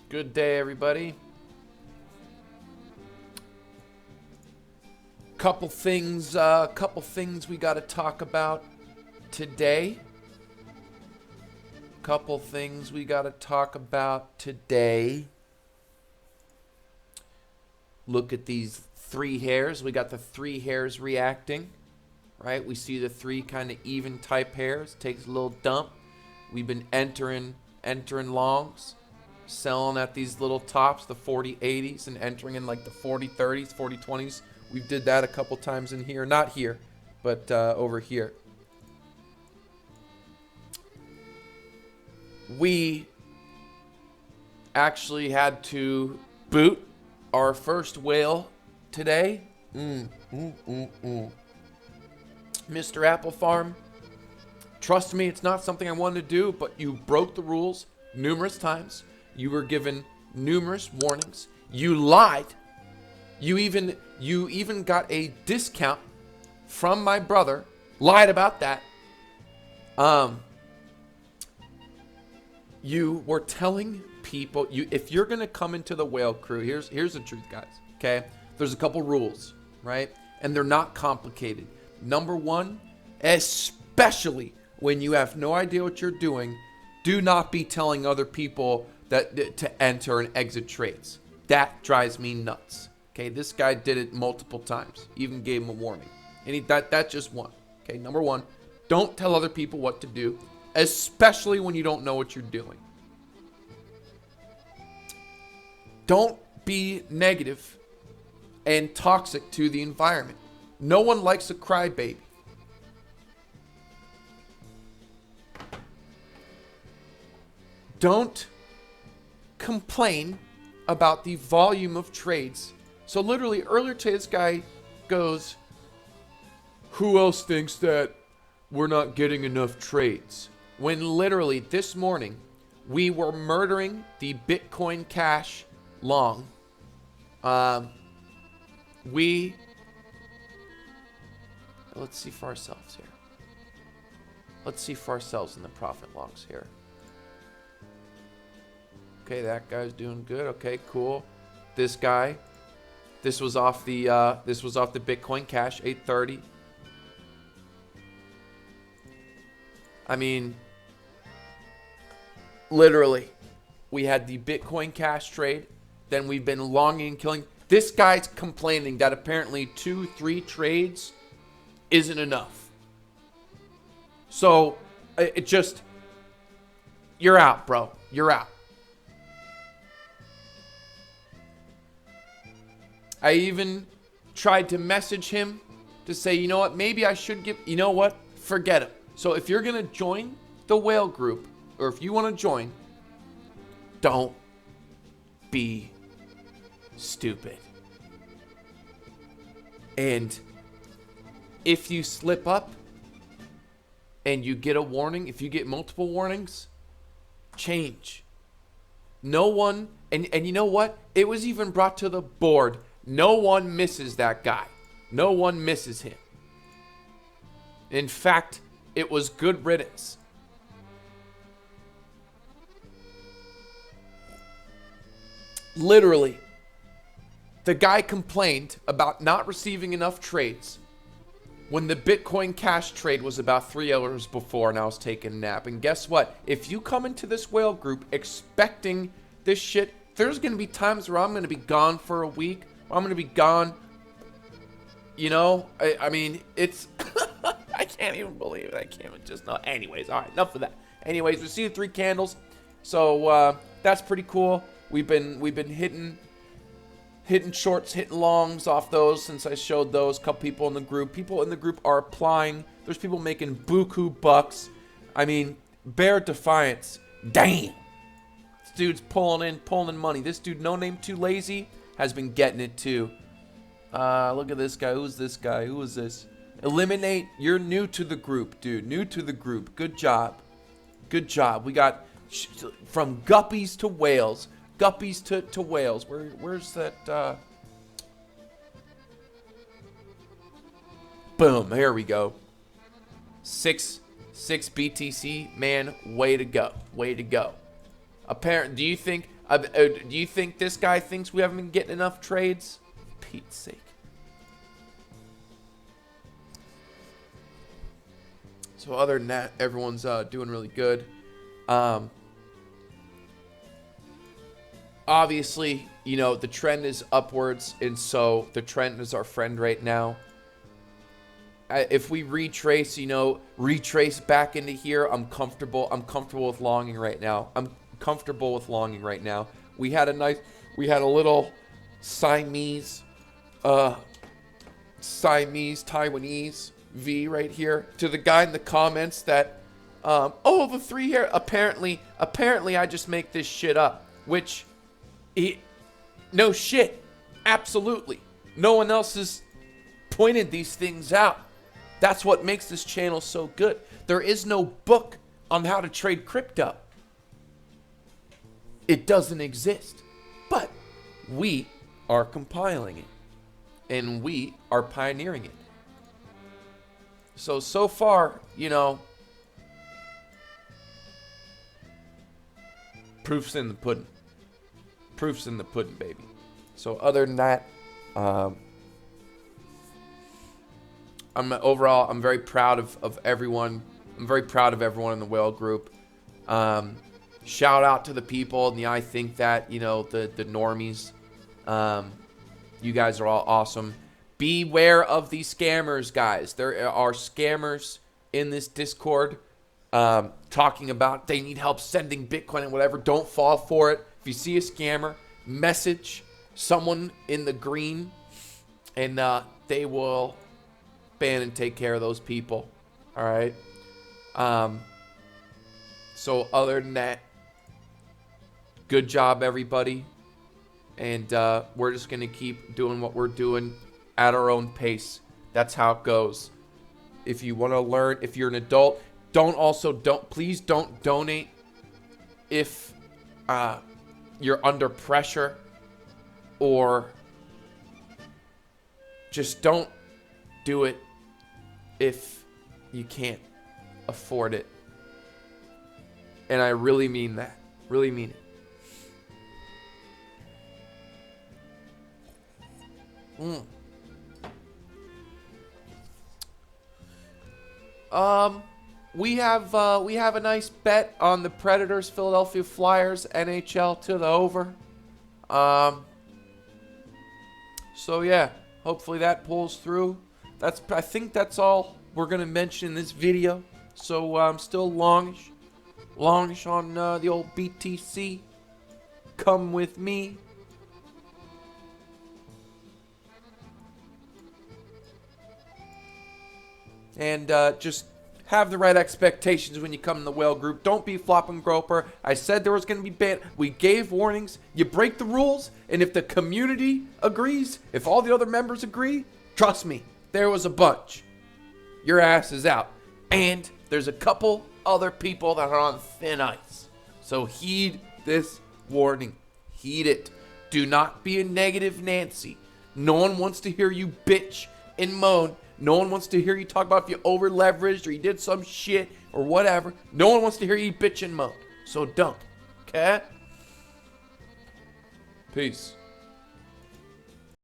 Good day, everybody. Couple things we got to talk about today. Couple things we got to talk about today. Look at these three hairs. We got the three hairs reacting, right? We see the three kind of even type hairs. Takes a little dump. We've been entering longs, selling at these little tops, the 40.80s, and entering in like the 40.30s, 40.20s. We did that a couple times in here. Not here, but over here. We actually had to boot our first whale today. Mr. Apple Farm, trust me, it's not something I wanted to do, but you broke the rules numerous times. You were given numerous warnings. You lied. You even got a discount from my brother. Lied about that. You were telling people, if you're gonna come into the whale crew, here's the truth, guys. Okay, there's a couple rules, right? And they're not complicated. Number one, especially when you have no idea what you're doing, do not be telling other people that to enter and exit trades. That drives me nuts. Okay, this guy did it multiple times. Even gave him a warning. And that's just one. Okay, number one, don't tell other people what to do, especially when you don't know what you're doing. Don't be negative and toxic to the environment. No one likes a crybaby. Don't complain about the volume of trades. So literally earlier today, this guy goes, who else thinks that we're not getting enough trades? When literally this morning, we were murdering the Bitcoin Cash long. Let's see for ourselves here. Let's see for ourselves in the profit logs here. Okay, that guy's doing good. Okay, cool. This guy, this was off the Bitcoin Cash 830. I mean, literally, we had the Bitcoin Cash trade. Then we've been longing and killing. This guy's complaining that apparently 2-3 trades isn't enough. So it just, you're out, bro. You're out. I even tried to message him to say, you know what, maybe I should give, you know what, forget it. So if you're going to join the whale group, or if you want to join, don't be stupid. And if you slip up and you get a warning, if you get multiple warnings, change. No one, and you know what? It was even brought to the board. No one misses that guy. No one misses him. In fact, it was good riddance. Literally, the guy complained about not receiving enough trades when the Bitcoin Cash trade was about 3 hours before and I was taking a nap. And guess what? If you come into this whale group expecting this shit, there's going to be times where I'm going to be gone for a week. I'm going to be gone. You know, I mean, it's... I can't even believe it. I can't even just know. Anyways, all right, enough of that. Anyways, we see the 3 candles. So that's pretty cool. We've been hitting shorts, hitting longs off those since I showed those. Couple people in the group. People in the group are applying. There's people making buku bucks. I mean, Bear Defiance. Damn. This dude's pulling in money. This dude, No Name Too Lazy, has been getting it too. Look at this guy. Who's this guy? Who is this? Eliminate. You're new to the group, dude. New to the group. Good job. Good job. We got from guppies to whales. Guppies to whales. Where's that? Boom. Here we go. 6 BTC. Man, way to go. Way to go. Do you think Do you think this guy thinks we haven't been getting enough trades? Pete's sake. So other than that, everyone's doing really good. Obviously, you know, the trend is upwards, and so the trend is our friend right now. If we retrace, you know, retrace back into here, I'm comfortable with longing right now. I'm comfortable with longing right now. We had a little Siamese Taiwanese V right here. To the guy in the comments that, oh, the 3 here. Apparently I just make this shit up. Which, no shit. Absolutely. No one else has pointed these things out. That's what makes this channel so good. There is no book on how to trade crypto. It doesn't exist. But we are compiling it. And we are pioneering it. So far, you know, proof's in the pudding. Proof's in the pudding, baby. So other than that, I'm very proud of everyone. I'm very proud of everyone in the whale group. Shout out to the people in the I think that, you know, the normies. You guys are all awesome. Beware of these scammers, guys. There are scammers in this Discord talking about they need help sending Bitcoin and whatever. Don't fall for it. If you see a scammer, message someone in the green, and they will ban and take care of those people. All right. So other than that, good job, everybody. And we're just going to keep doing what we're doing at our own pace. That's how it goes. If you want to learn, if you're an adult, please don't donate if you're under pressure, or just don't do it if you can't afford it. And I really mean that. Really mean it. We have a nice bet on the Predators, Philadelphia Flyers, NHL to the over. So yeah, hopefully that pulls through. I think that's all we're gonna mention in this video. So I'm still longish on the old BTC. Come with me. And just have the right expectations when you come in the whale group. Don't be flop and groper. I said there was going to be ban. We gave warnings. You break the rules, and if the community agrees, if all the other members agree, trust me, there was a bunch. Your ass is out. And there's a couple other people that are on thin ice. So heed this warning. Heed it. Do not be a negative Nancy. No one wants to hear you bitch and moan. No one wants to hear you talk about if you over leveraged or you did some shit or whatever. No one wants to hear you bitch and moan. So don't. Okay? Peace.